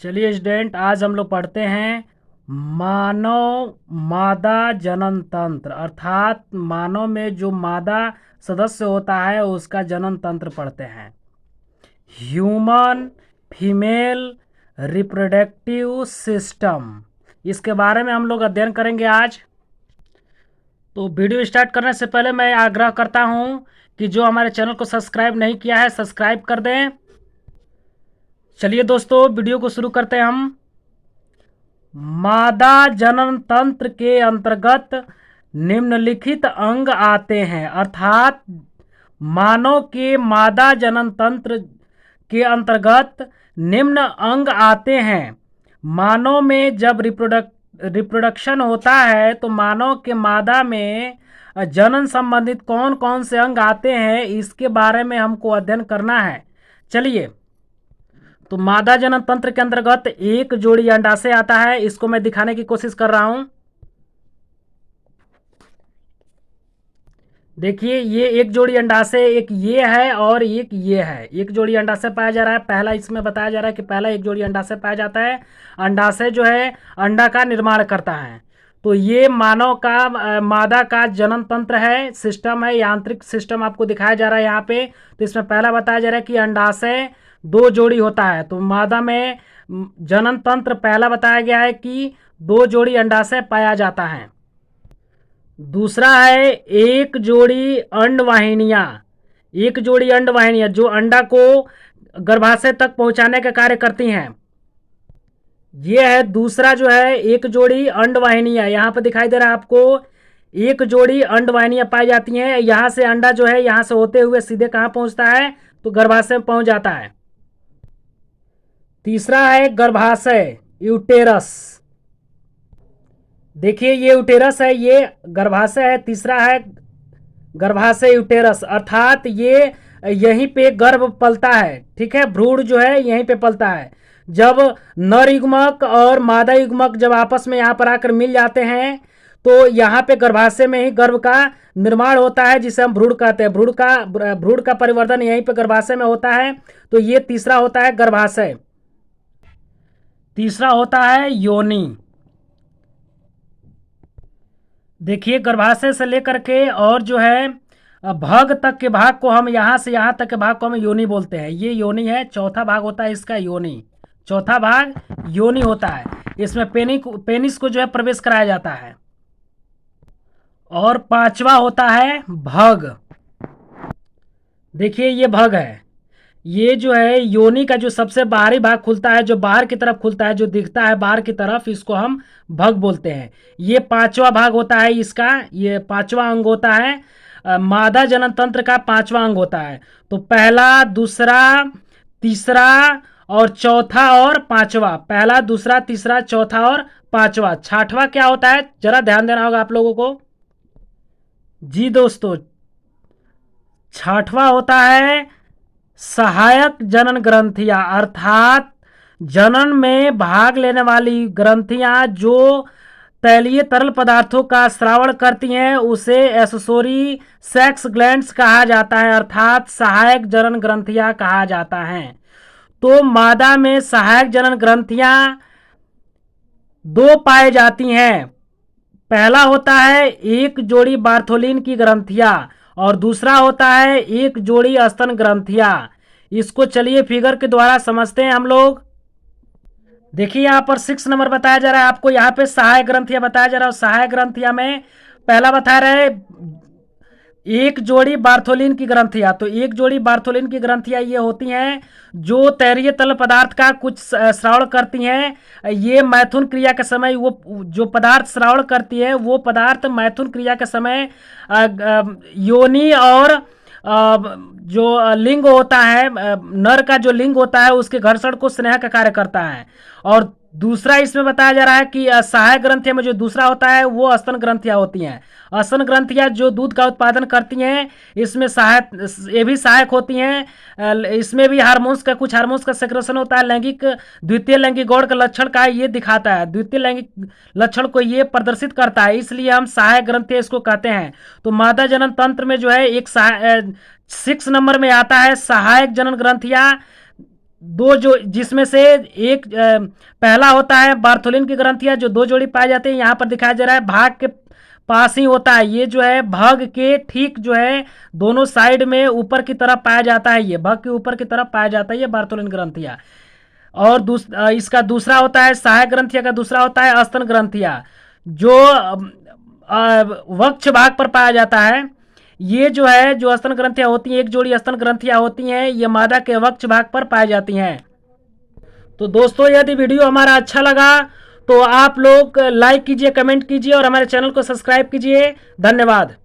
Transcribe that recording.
चलिए स्टूडेंट, आज हम लोग पढ़ते हैं मानव मादा जनन तंत्र, अर्थात मानव में जो मादा सदस्य होता है उसका जनन तंत्र पढ़ते हैं। ह्यूमन फीमेल रिप्रोडक्टिव सिस्टम, इसके बारे में हम लोग अध्ययन करेंगे आज। तो वीडियो स्टार्ट करने से पहले मैं आग्रह करता हूं कि जो हमारे चैनल को सब्सक्राइब नहीं किया है सब्सक्राइब कर दें। चलिए दोस्तों, वीडियो को शुरू करते हैं हम। मादा जनन तंत्र के अंतर्गत निम्नलिखित अंग आते हैं, अर्थात मानव के मादा जनन तंत्र के अंतर्गत निम्न अंग आते हैं। मानव में जब रिप्रोडक्शन होता है तो मानव के मादा में जनन संबंधित कौन कौन से अंग आते हैं, इसके बारे में हमको अध्ययन करना है। चलिए, तो मादा जनन तंत्र के अंतर्गत एक जोड़ी अंडाशय आता है। इसको मैं दिखाने की कोशिश कर रहा हूं। देखिए, ये एक जोड़ी अंडाशय, एक ये है और एक ये है। एक जोड़ी अंडाशय पाया जा रहा है। पहला इसमें बताया जा रहा है कि पहला एक जोड़ी अंडाशय पाया जाता है। अंडाशय जो है अंडा का निर्माण करता है। तो ये मानव का मादा का जनन तंत्र है, सिस्टम है, यांत्रिक सिस्टम आपको दिखाया जा रहा है यहाँ पे। तो इसमें पहला बताया जा रहा है कि अंडाशय दो जोड़ी होता है। तो मादा में जनन तंत्र पहला बताया गया है कि दो जोड़ी अंडाशय पाया जाता है। दूसरा है एक जोड़ी अंडवाहिनियां। एक जोड़ी अंडवाहिनियां जो अंडा को गर्भाशय तक पहुंचाने का कार्य करती हैं। यह है दूसरा जो है एक जोड़ी अंडवाहिनियां। यहाँ पर दिखाई दे रहा है आपको, एक जोड़ी अंडवाहिनियां पाई जाती हैं। यहाँ से अंडा जो है यहाँ से होते हुए सीधे कहाँ पहुंचता है, तो गर्भाशय में पहुंच जाता है। तीसरा है गर्भाशय, यूटेरस। देखिए, ये यूटेरस है, ये गर्भाशय है। तीसरा है गर्भाशय यूटेरस, अर्थात ये यहीं पे गर्भ पलता है। ठीक है, भ्रूण जो है यहीं पे पलता है। जब नर युग्मक और मादा युग्मक जब आपस में यहाँ पर आकर मिल जाते हैं तो यहाँ पे गर्भाशय में ही गर्भ का निर्माण होता है, जिसे हम भ्रूण कहते हैं। भ्रूण का परिवर्तन यहीं पे गर्भाशय में होता है। तो ये तीसरा होता है गर्भाशय। तीसरा होता है योनि। देखिए, गर्भाशय से लेकर के और जो है भग तक के भाग को हम यहाँ से यहाँ तक के भाग को हम योनि बोलते हैं। ये योनि है। चौथा भाग होता है इसका योनि। चौथा भाग योनि होता है। इसमें पेनिस को जो है प्रवेश कराया जाता है। और पांचवा होता है भग। देखिए, ये भग है। ये जो है योनि का जो सबसे बाहरी भाग खुलता है, जो बाहर की तरफ खुलता है, जो दिखता है बाहर की तरफ, इसको हम भग बोलते हैं। ये पांचवा भाग होता है इसका। ये पांचवा अंग होता है। मादा जनन तंत्र का पांचवा अंग होता है। तो पहला, दूसरा, तीसरा और चौथा और पांचवा। पहला, दूसरा, तीसरा, चौथा और पांचवा। छठवां क्या होता है, जरा ध्यान देना होगा आप लोगों को। जी दोस्तों, छठवां होता है सहायक जनन ग्रंथियां, अर्थात जनन में भाग लेने वाली ग्रंथियां जो तैलीय तरल पदार्थों का स्रावण करती हैं, उसे एसेसोरी सेक्स ग्लैंड्स कहा जाता है, अर्थात सहायक जनन ग्रंथियां कहा जाता है। तो मादा में सहायक जनन ग्रंथियां दो पाए जाती हैं। पहला होता है एक जोड़ी बार्थोलिन की ग्रंथियां और दूसरा होता है एक जोड़ी स्तन ग्रंथियां। इसको चलिए फिगर के द्वारा समझते हैं हम लोग। देखिए, यहाँ पर 6 नंबर बताया जा रहा है आपको। यहाँ पे सहायक ग्रंथियां बताया जा रहा है। सहायक ग्रंथियां में पहला बता रहे एक जोड़ी बार्थोलिन की ग्रंथियां। तो एक जोड़ी बार्थोलिन की ग्रंथियां ये होती हैं जो तैलीय तरल पदार्थ का कुछ स्रावण करती हैं। ये मैथुन क्रिया के समय वो जो पदार्थ स्रावण करती है वो पदार्थ मैथुन क्रिया के समय योनि और जो लिंग होता है, नर का जो लिंग होता है उसके घर्षण को स्नेह का कार्य करता है। और दूसरा इसमें बताया जा रहा है कि सहायक ग्रंथियां में जो दूसरा होता है वो स्तन ग्रंथियां होती हैं। स्तन ग्रंथियां जो दूध का उत्पादन करती हैं, इसमें सहायक, ये भी सहायक होती हैं। इसमें भी हार्मोन्स का, कुछ हार्मोन्स का सेक्रेशन होता है। लैंगिक द्वितीय लैंगिक गौड़ का लक्षण का ये दिखाता है, द्वितीय लैंगिक लक्षण को ये प्रदर्शित करता है, इसलिए हम सहायक ग्रंथियां इसको कहते हैं। तो मादा जनन तंत्र में जो है एक 6 नंबर में आता है सहायक जनन ग्रंथियां। दो जो जिसमें से एक पहला होता है बार्थोलिन की ग्रंथियां जो 2 जोड़ी पाए जाते हैं, यहाँ पर दिखाया जा रहा है भाग के पास ही होता है। ये जो है भग के ठीक जो है दोनों साइड में ऊपर की तरफ पाया जाता है, ये भग के ऊपर की तरफ पाया जाता है ये बार्थोलिन ग्रंथियां। और इसका दूसरा होता है सहायक ग्रंथिया का दूसरा होता है अस्तन ग्रंथिया जो वक्ष भाग पर पाया जाता है। ये जो है जो अस्तन ग्रंथियां होती हैं, एक जोड़ी अस्तन ग्रंथियां होती हैं, ये मादा के वक्ष भाग पर पाई जाती हैं। तो दोस्तों यदि वीडियो हमारा अच्छा लगा तो आप लोग लाइक कीजिए, कमेंट कीजिए और हमारे चैनल को सब्सक्राइब कीजिए। धन्यवाद।